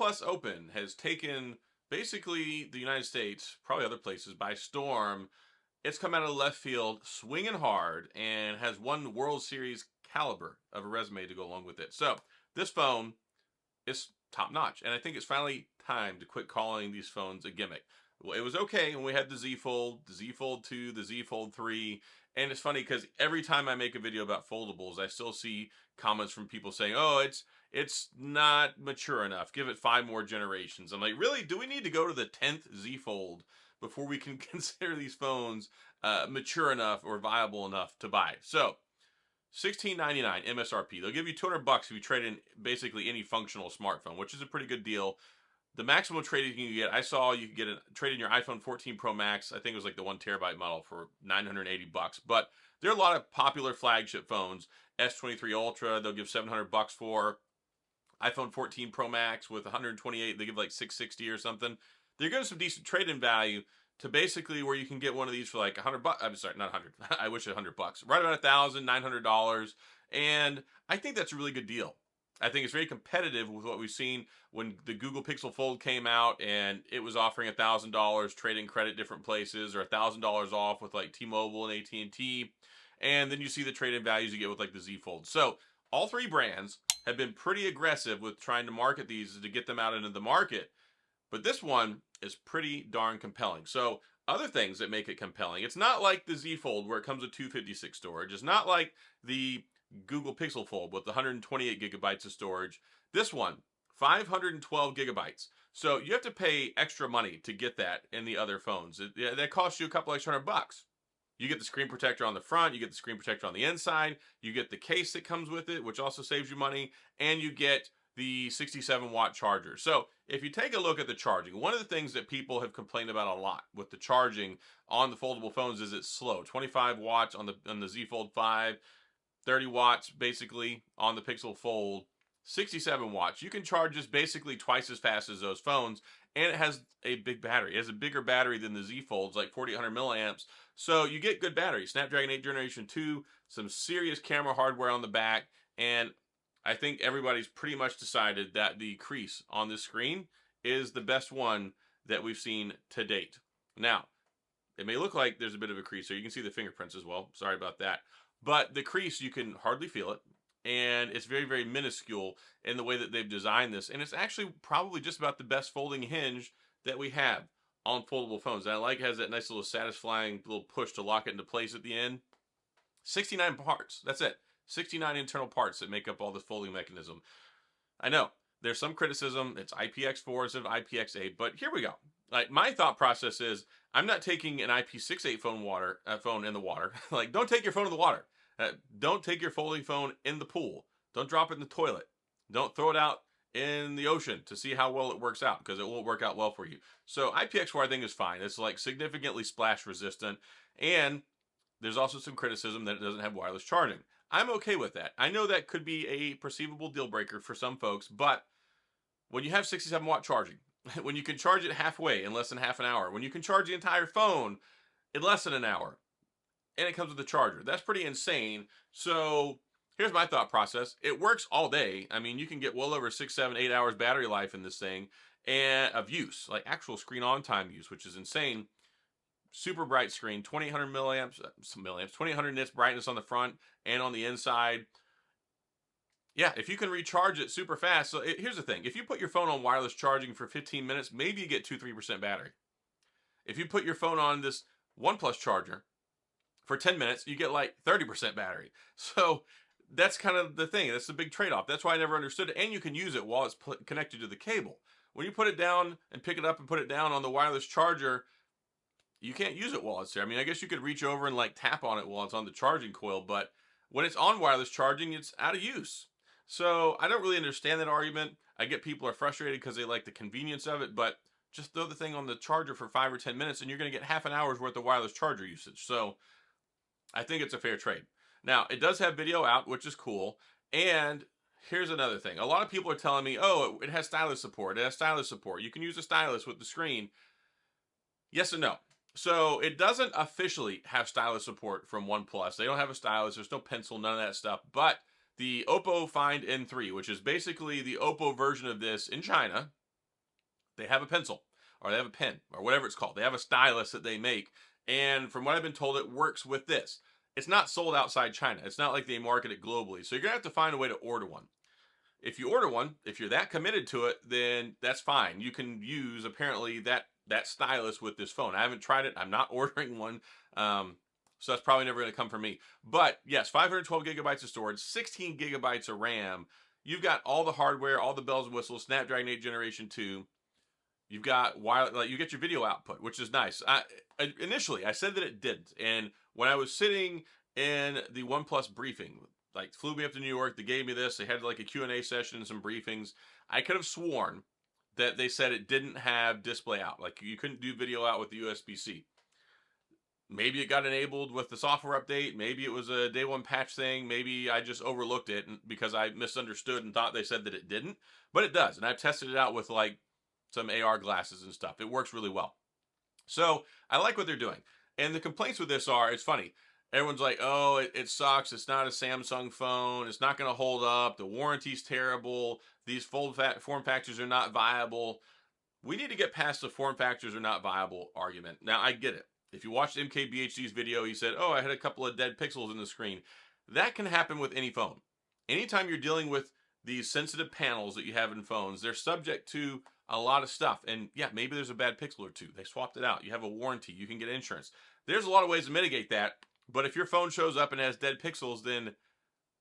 OnePlus Open has taken basically the United States, probably other places, by storm. It's come out of left field, swinging hard, and has one World Series caliber of a resume to go along with it. So this phone is top notch, and I think it's finally time to quit calling these phones a gimmick. Well, it was okay when we had the Z Fold, the Z Fold 2, the Z Fold 3, and it's funny because every time I make a video about foldables, I still see comments from people saying, "Oh, it's not mature enough. Give it 5 more generations." I'm like, really? Do we need to go to the 10th Z Fold before we can consider these phones mature enough or viable enough to buy? So, $16.99 MSRP. They'll give you $200 if you trade in basically any functional smartphone, which is a pretty good deal. The maximum trade you can get, I saw you could get a trade in your iPhone 14 Pro Max. I think it was like the 1 TB model for $980. But there are a lot of popular flagship phones. S23 Ultra, they'll give $700 for. iPhone 14 Pro Max with 128, they give like 660 or something. They're giving some decent trade-in value to basically where you can get one of these for like $100. I'm sorry, not 100. I wish $100. Right around $1,900, and I think that's a really good deal. I think it's very competitive with what we've seen when the Google Pixel Fold came out and it was offering $1,000 trade-in credit different places, or $1,000 off with like T-Mobile and AT&T, and then you see the trade-in values you get with like the Z Fold. So all three brands have been pretty aggressive with trying to market these to get them out into the market. But this one is pretty darn compelling. So other things that make it compelling, it's not like the Z Fold where it comes with 256 storage. It's not like the Google Pixel Fold with 128 gigabytes of storage. This one, 512 gigabytes. So you have to pay extra money to get that in the other phones. That costs you a couple extra $100. You get the screen protector on the front, you get the screen protector on the inside, you get the case that comes with it, which also saves you money, and you get the 67-watt charger. So if you take a look at the charging, one of the things that people have complained about a lot with the charging on the foldable phones is it's slow. 25 watts on the Z Fold 5, 30 watts basically on the Pixel Fold, 67 watts. You can charge this basically twice as fast as those phones, and it has a big battery. It has a bigger battery than the Z Folds, like 4,800 milliamps. So you get good battery. Snapdragon 8 Generation 2, some serious camera hardware on the back, and I think everybody's pretty much decided that the crease on this screen is the best one that we've seen to date. Now, it may look like there's a bit of a crease, so you can see the fingerprints as well. Sorry about that. But the crease, you can hardly feel it, and it's very, very minuscule in the way that they've designed this. And it's actually probably just about the best folding hinge that we have on foldable phones. And I like it has that nice little satisfying little push to lock it into place at the end. 69 parts, that's it. 69 internal parts that make up all this folding mechanism. I know there's some criticism. It's IPX4 instead of IPX8, but here we go. Like, my thought process is, I'm not taking an IP68 phone in the water. Like, don't take your phone in the water. Don't take your folding phone in the pool. Don't drop it in the toilet. Don't throw it out in the ocean to see how well it works out, because it won't work out well for you. So IPX4 I think is fine. It's like significantly splash resistant, and there's also some criticism that it doesn't have wireless charging. I'm okay with that. I know that could be a perceivable deal breaker for some folks, but when you have 67-watt charging, when you can charge it halfway in less than half an hour, when you can charge the entire phone in less than an hour, and it comes with a charger, that's pretty insane. So here's my thought process. It works all day. I mean, you can get well over 6, 7, 8 hours battery life in this thing, and of use, like actual screen on time use, which is insane. Super bright screen, 2800 milliamps, 2800 nits brightness on the front and on the inside. Yeah, if you can recharge it super fast. So here's the thing. If you put your phone on wireless charging for 15 minutes, maybe you get 2-3% battery. If you put your phone on this OnePlus charger for 10 minutes, you get like 30% battery. So that's kind of the thing. That's the big trade-off. That's why I never understood it. And you can use it while it's connected to the cable. When you put it down and pick it up and put it down on the wireless charger, you can't use it while it's there. I mean, I guess you could reach over and like tap on it while it's on the charging coil, but when it's on wireless charging, it's out of use. So I don't really understand that argument. I get people are frustrated because they like the convenience of it, but just throw the thing on the charger for 5 or 10 minutes and you're going to get half an hour's worth of wireless charger usage. So I think it's a fair trade. Now, it does have video out, which is cool. And here's another thing. A lot of people are telling me, oh, it has Stylus support. It has Stylus support. You can use a stylus with the screen. Yes and no. So it doesn't officially have stylus support from OnePlus. They don't have a stylus. There's no pencil, none of that stuff. But the Oppo Find N3, which is basically the Oppo version of this in China, They have a pencil, or they have a pen, or whatever it's called. They have a stylus that they make. And from what I've been told, it works with this. It's not sold outside China. It's not like they market it globally. So you're going to have to find a way to order one. If you order one, if you're that committed to it, then that's fine. You can use apparently that stylus with this phone. I haven't tried it. I'm not ordering one. So that's probably never going to come from me. But yes, 512 gigabytes of storage, 16 gigabytes of RAM. You've got all the hardware, all the bells and whistles, Snapdragon 8 Generation 2. You've got you get your video output, which is nice. Initially, I said that it didn't. And when I was sitting in the OnePlus briefing, like flew me up to New York, they gave me this. They had like a Q&A session and some briefings. I could have sworn that they said it didn't have display out. Like you couldn't do video out with the USB-C. Maybe it got enabled with the software update. Maybe it was a day one patch thing. Maybe I just overlooked it because I misunderstood and thought they said that it didn't. But it does. And I've tested it out with like some AR glasses and stuff. It works really well. So I like what they're doing. And the complaints with this are, it's funny. Everyone's like, oh, it sucks. It's not a Samsung phone. It's not going to hold up. The warranty's terrible. These form factors are not viable. We need to get past the form factors are not viable argument. Now, I get it. If you watched MKBHD's video, he said, oh, I had a couple of dead pixels in the screen. That can happen with any phone. Anytime you're dealing with these sensitive panels that you have in phones, they're subject to a lot of stuff. And yeah, maybe there's a bad pixel or two. They swapped it out. You have a warranty. You can get insurance. There's a lot of ways to mitigate that. But if your phone shows up and has dead pixels, then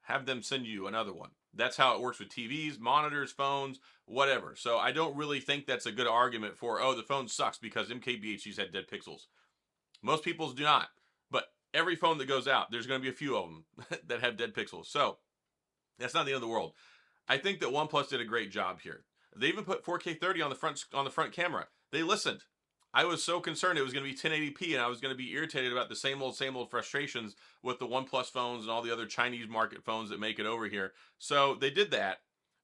have them send you another one. That's how it works with TVs, monitors, phones, whatever. So I don't really think that's a good argument for, oh, the phone sucks because MKBHD's had dead pixels. Most people's do not. But every phone that goes out, there's going to be a few of them that have dead pixels. So that's not the end of the world. I think that OnePlus did a great job here. They even put 4K 30 on the front camera. They listened. I was so concerned it was going to be 1080p and I was going to be irritated about the same old frustrations with the OnePlus phones and all the other Chinese market phones that make it over here. So they did that,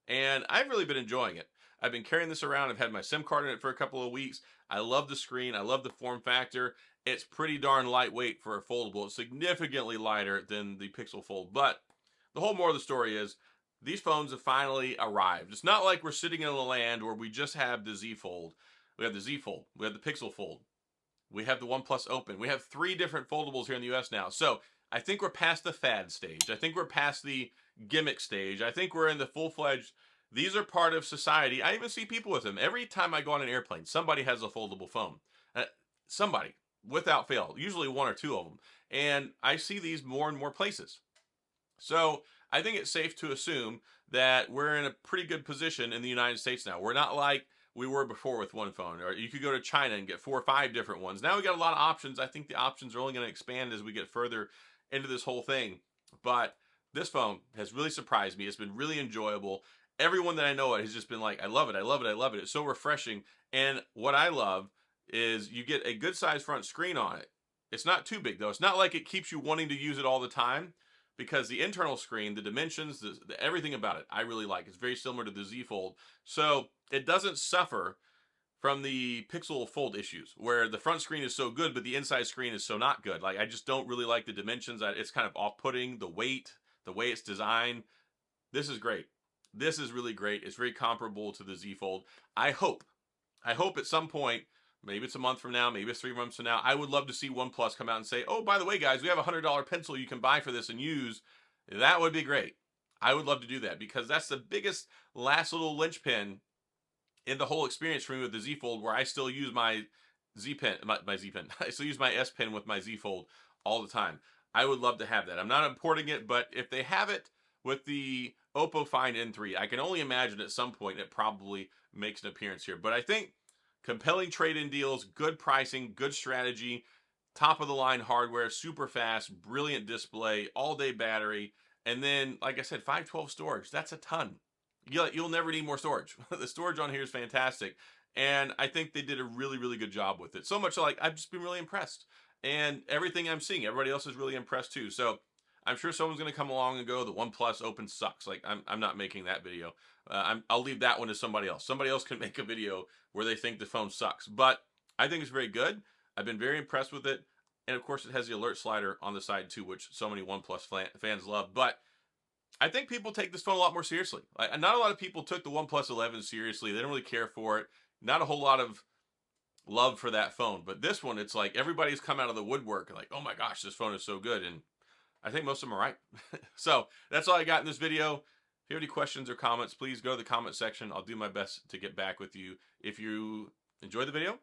and I've really been enjoying it. I've been carrying this around. I've had my SIM card in it for a couple of weeks. I love the screen. I love the form factor. It's pretty darn lightweight for a foldable. It's significantly lighter than the Pixel Fold. But the whole moral of the story is these phones have finally arrived. It's not like we're sitting in a land where we just have the Z Fold. We have the Z Fold. We have the Pixel Fold. We have the OnePlus Open. We have 3 different foldables here in the US now. So I think we're past the fad stage. I think we're past the gimmick stage. I think we're in the full-fledged, these are part of society. I even see people with them. Every time I go on an airplane, somebody has a foldable phone. Somebody, without fail. Usually 1 or 2 of them. And I see these more and more places. So I think it's safe to assume that we're in a pretty good position in the United States now. We're not like we were before with one phone, or you could go to China and get 4 or 5 different ones. Now we got a lot of options. I think the options are only going to expand as we get further into this whole thing. But this phone has really surprised me. It's been really enjoyable. Everyone that I know has just been like, I love it, I love it, I love it. It's so refreshing. And what I love is you get a good size front screen on it. It's not too big though. It's not like it keeps you wanting to use it all the time, because the internal screen, the dimensions, everything about it, I really like. It's very similar to the Z Fold. So it doesn't suffer from the Pixel Fold issues, where the front screen is so good, but the inside screen is so not good. Like, I just don't really like the dimensions. It's kind of off-putting, the weight, the way it's designed. This is great. This is really great. It's very comparable to the Z Fold. I hope at some point, maybe it's a month from now, maybe it's 3 months from now, I would love to see OnePlus come out and say, oh, by the way, guys, we have a $100 pencil you can buy for this and use. That would be great. I would love to do that, because that's the biggest last little linchpin in the whole experience for me with the Z Fold, where I still use my Z Pen, my Z Pen. I still use my S Pen with my Z Fold all the time. I would love to have that. I'm not importing it, but if they have it with the Oppo Find N3, I can only imagine at some point it probably makes an appearance here. But I think compelling trade-in deals, good pricing, good strategy, top-of-the-line hardware, super fast, brilliant display, all-day battery, and then, like I said, 512 storage. That's a ton. You'll never need more storage. The storage on here is fantastic, and I think they did a really, really good job with it. So much like I've just been really impressed, and everything I'm seeing, everybody else is really impressed too. So I'm sure someone's going to come along and go, the OnePlus Open sucks. Like, I'm not making that video. I'll leave that one to somebody else. Somebody else can make a video where they think the phone sucks. But I think it's very good. I've been very impressed with it. And of course, it has the alert slider on the side too, which so many OnePlus fans love. But I think people take this phone a lot more seriously. Not a lot of people took the OnePlus 11 seriously. They don't really care for it. not a whole lot of love for that phone. But this one, it's like everybody's come out of the woodwork like, oh my gosh, this phone is so good. And I think most of them are right. So that's all I got in this video. If you have any questions or comments, please go to the comment section. I'll do my best to get back with you. If you enjoyed the video,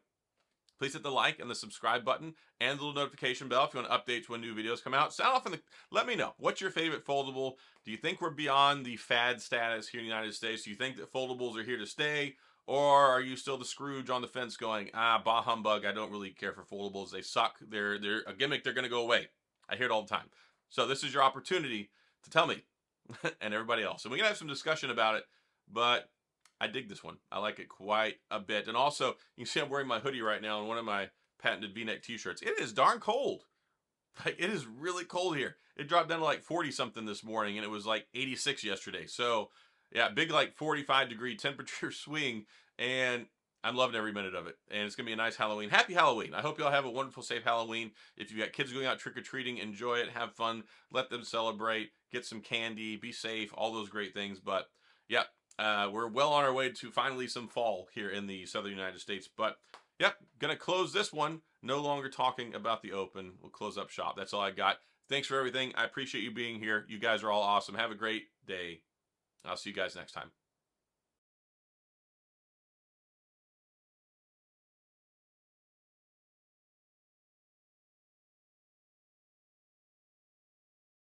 please hit the like and the subscribe button and the little notification bell if you want updates when new videos come out. Sound off let me know. What's your favorite foldable? Do you think we're beyond the fad status here in the United States? Do you think that foldables are here to stay? Or are you still the Scrooge on the fence going, bah humbug, I don't really care for foldables. They suck. They're a gimmick. They're going to go away. I hear it all the time. So this is your opportunity to tell me and everybody else. And we can have some discussion about it, but I dig this one. I like it quite a bit. And also, you can see I'm wearing my hoodie right now and one of my patented V-neck t-shirts. It is darn cold. Like, it is really cold here. It dropped down to like 40 something this morning and it was like 86 yesterday. So yeah, big like 45-degree temperature swing, and I'm loving every minute of it. And it's going to be a nice Halloween. Happy Halloween. I hope you all have a wonderful, safe Halloween. If you got kids going out trick-or-treating, enjoy it, have fun, let them celebrate, get some candy, be safe, all those great things. But yeah, we're well on our way to finally some fall here in the southern United States. But yep, gonna close this one. No longer talking about the Open. We'll close up shop. That's all I got. Thanks for everything. I appreciate you being here. You guys are all awesome. Have a great day. I'll see you guys next time.